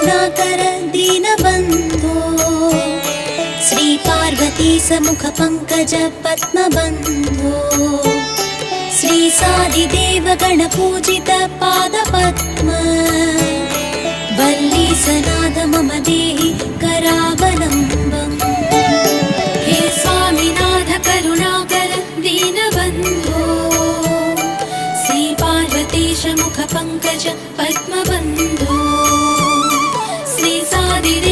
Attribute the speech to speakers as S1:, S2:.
S1: करुणाकर दीनबन्धो श्री पार्वती समुख पंकज पद्मबन्धो श्री सादिदेव गणपूजित पादपद्म वल्ली सनाद मम देहि करावलम्बम् हे स्वामिनाथ करुणाकर दीनबन्धो श्री पार्वतीश मुख पंकज पद्मबन्धो श्री सादिदेव